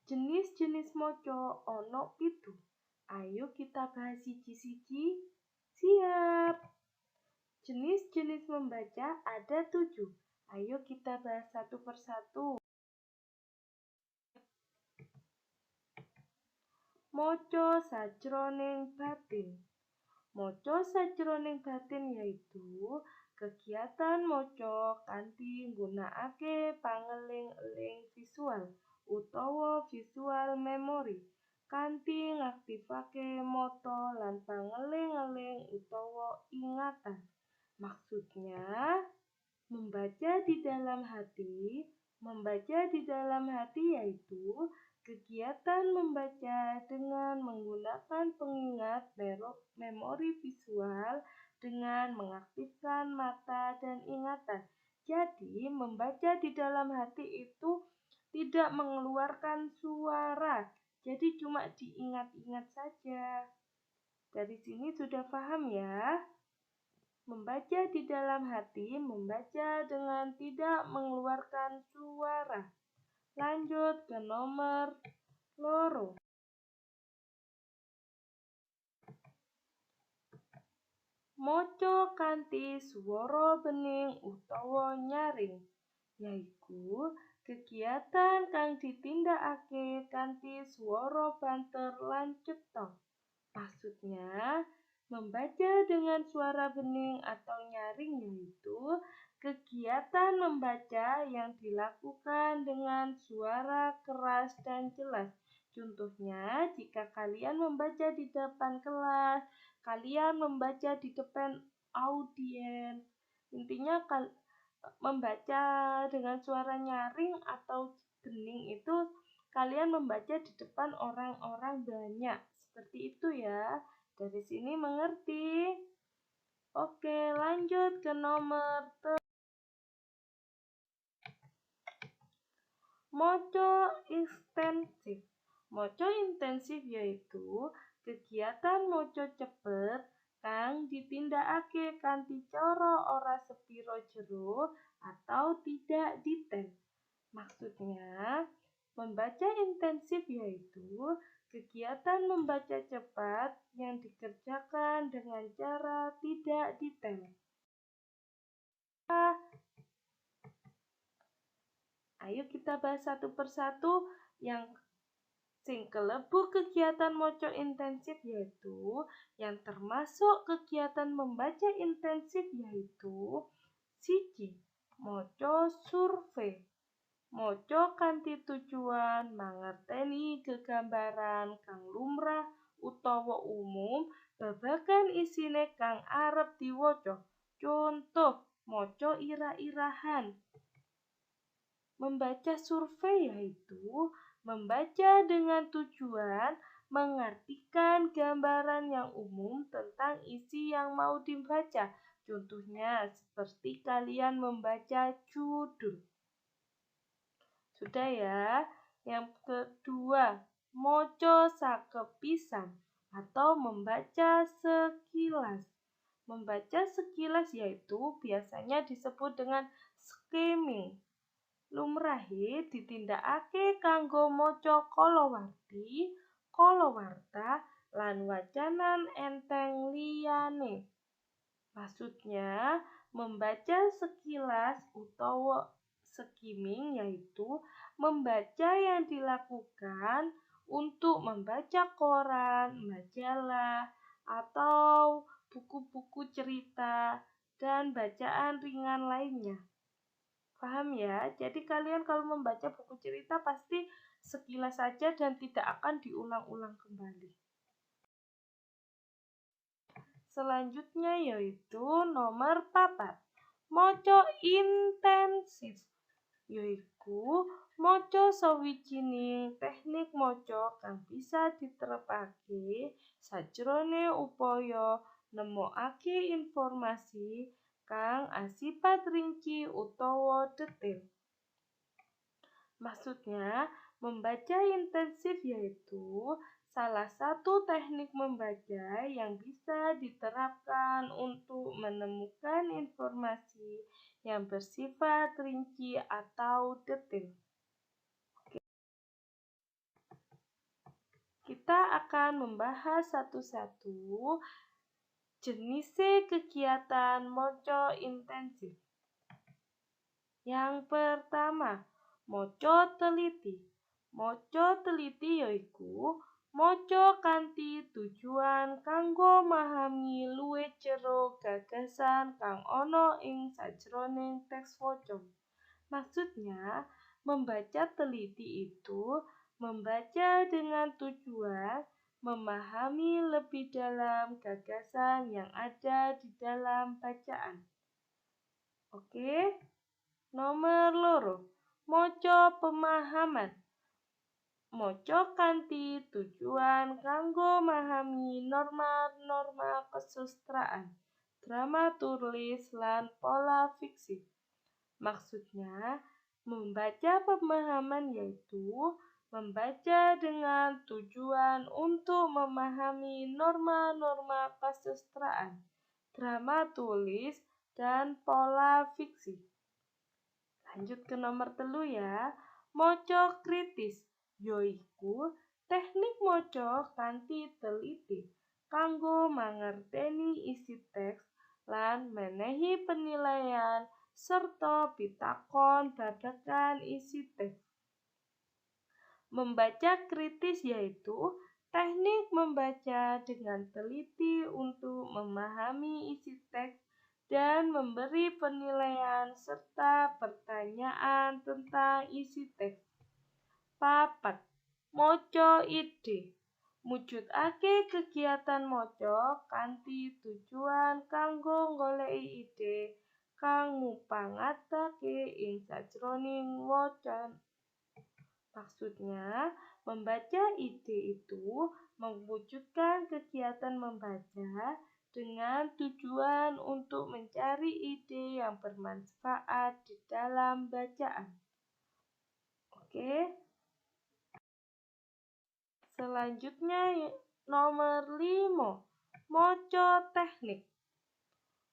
Jenis-jenis maca ono 7. Ayo kita bahas siji-siji. Siap. Jenis-jenis membaca ada 7. Ayo kita bahas satu persatu. Maca sajroning batin. Maca sajroning batin yaitu kegiatan maca kanthi nggunakake pangeling-eling visual utawa visual memory kanthi ngaktifake mata lan pangeling-eling utawa ingatan. Maksudnya, membaca di dalam hati. Membaca di dalam hati yaitu kegiatan membaca dengan menggunakan pengingat memori visual dengan mengaktifkan mata dan ingatan. Jadi, membaca di dalam hati itu tidak mengeluarkan suara, jadi cuma diingat-ingat saja. Dari sini sudah paham ya? Membaca di dalam hati, membaca dengan tidak mengeluarkan suara. Lanjut ke nomor loro. Maca kanthi swara bening utawa nyaring, yaiku kegiatan kang ditindakake kanthi swara banter lan cetha. Maksudnya, membaca dengan suara bening atau nyaring yaitu kegiatan membaca yang dilakukan dengan suara keras dan jelas. Contohnya, jika kalian membaca di depan kelas, kalian membaca di depan audiens. Intinya membaca dengan suara nyaring atau bening itu kalian membaca di depan orang-orang banyak. Seperti itu ya. Dari sini mengerti? Oke, lanjut ke nomor maca intensif. Maca intensif yaitu kegiatan maca cepet kang ditindakake kanthi cara ora sepiro jero atau tidak detail. Maksudnya, membaca intensif yaitu kegiatan membaca cepat yang dikerjakan dengan cara tidak detail. Ayo kita bahas satu persatu yang sing kelebu kegiatan maca intensif yaitu yang termasuk kegiatan membaca intensif yaitu siji, maca survei. Maca kanthi tujuan mangerteni gegambaran kang lumrah utawa umum babagan isine kang arep diwaca. Contoh, maca irah-irahan. Membaca survei yaitu membaca dengan tujuan mengartikan gambaran yang umum tentang isi yang mau dibaca. Contohnya seperti kalian membaca judul. Sudah ya. Yang kedua, maca sakepisan atau membaca sekilas. Membaca sekilas yaitu biasanya disebut dengan skimming. Lumrahe ditindakake kanggo maca kalawarti, kalawarta, lan wacanan enteng liyane. Maksudnya, membaca sekilas utawa skimming yaitu membaca yang dilakukan untuk membaca koran, majalah, atau buku-buku cerita dan bacaan ringan lainnya. Paham ya? Jadi kalian kalau membaca buku cerita pasti sekilas saja dan tidak akan diulang-ulang kembali. Selanjutnya yaitu nomor 4. Maca intensif. Yaiku maca sawijining teknik maca kang bisa diterapake sajrone upaya nemokake informasi kang asifat rinci utawa detail. Maksudnya, membaca intensif yaitu salah satu teknik membaca yang bisa diterapkan untuk menemukan informasi yang bersifat rinci atau detail. kita akan membahas satu-satu jenis kegiatan moco intensif. Yang pertama, moco teliti. Moco teliti yaiku moco kanthi tujuan kanggo memahami luwih jero gagasan kang ana ing sajroning teks waca. Maksudnya, membaca teliti itu membaca dengan tujuan memahami lebih dalam gagasan yang ada di dalam bacaan. Oke, nomor loro, moco pemahaman. Moco kanthi tujuan kanggo memahami norma-norma kesustraan, dramaturlis lan pola fiksi. Maksudnya, membaca pemahaman yaitu membaca dengan tujuan untuk memahami norma-norma kesustraan, dramaturlis, dan pola fiksi. Lanjut ke nomor 3 ya, moco kritis, yaiku teknik moco kanthi teliti kanggo mangerteni isi teks lan menehi penilaian serta pitakon babagan isi teks. Membaca kritis yaitu teknik membaca dengan teliti untuk memahami isi teks dan memberi penilaian serta pertanyaan tentang isi teks. 4. Moco ide. Mujudake kegiatan moco kanthi tujuan kanggo goleki ide kang mupangatake ing sajroning wacan. Maksudnya, membaca ide itu mewujudkan kegiatan membaca dengan tujuan untuk mencari ide yang bermanfaat di dalam bacaan. Oke. Selanjutnya nomor 5, moco teknik.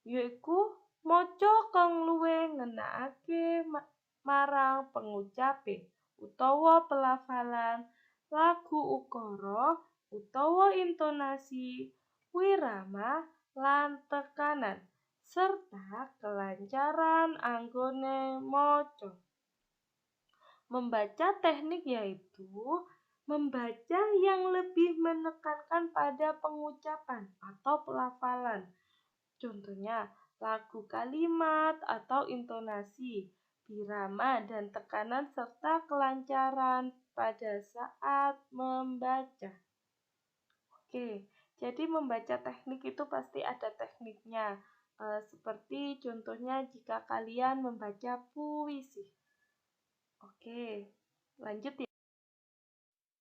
Yaiku moco kang luwih ngenakake marang pengucape utawa pelafalan, lagu ukara utawa intonasi, wirama lan tekanan, serta kelancaran anggone maca. Membaca teknik yaitu membaca yang lebih menekankan pada pengucapan atau pelafalan. Contohnya, lagu kalimat atau intonasi, birama dan tekanan serta kelancaran pada saat membaca. Oke, jadi membaca teknik itu pasti ada tekniknya. Seperti contohnya jika kalian membaca puisi. Oke, lanjut ya.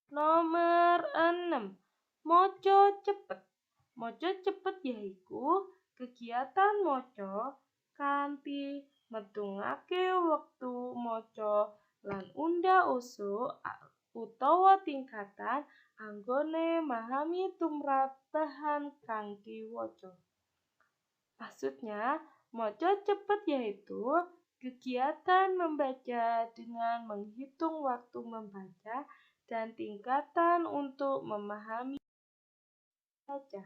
Nomor 6, moco cepet. Moco cepet yaiku kegiatan moco kanthi medungake wektu moco lan unda-usuk utawa tingkatan anggone memahami tumrap bahan kang diwaca. Maksudnya, moco cepet yaitu kegiatan membaca dengan menghitung waktu membaca dan tingkatan untuk memahami baca.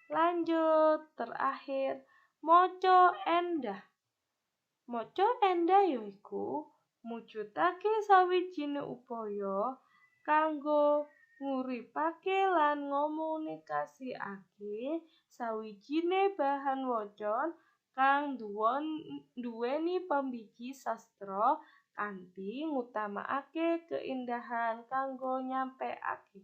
Lanjut, terakhir, moco endah. Moco endah yaiku mujudake sawijining upaya kanggo nguripake lan ngomunikasiake sawijining bahan wacan kang duweni pembiji sastra kanthi ngutamakake keindahan kanggo nyampekake.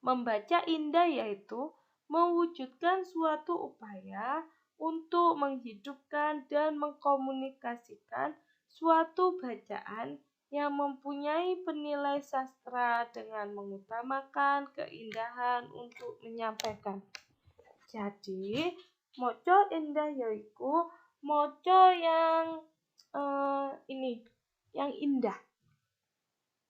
Membaca indah yaitu mewujudkan suatu upaya untuk menghidupkan dan mengkomunikasikan suatu bacaan yang mempunyai penilai sastra dengan mengutamakan keindahan untuk menyampaikan. Jadi, moco indah yaiku moco yang yang indah.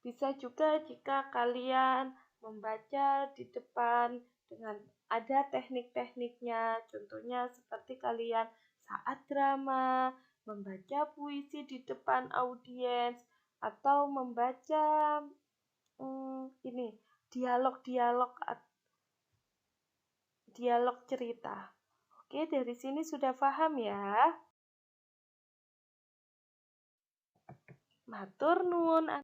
Bisa juga jika kalian membaca di depan dengan ada teknik-tekniknya, contohnya seperti kalian saat drama, membaca puisi di depan audiens, atau membaca dialog cerita. Oke, dari sini sudah paham ya? Matur nuwun.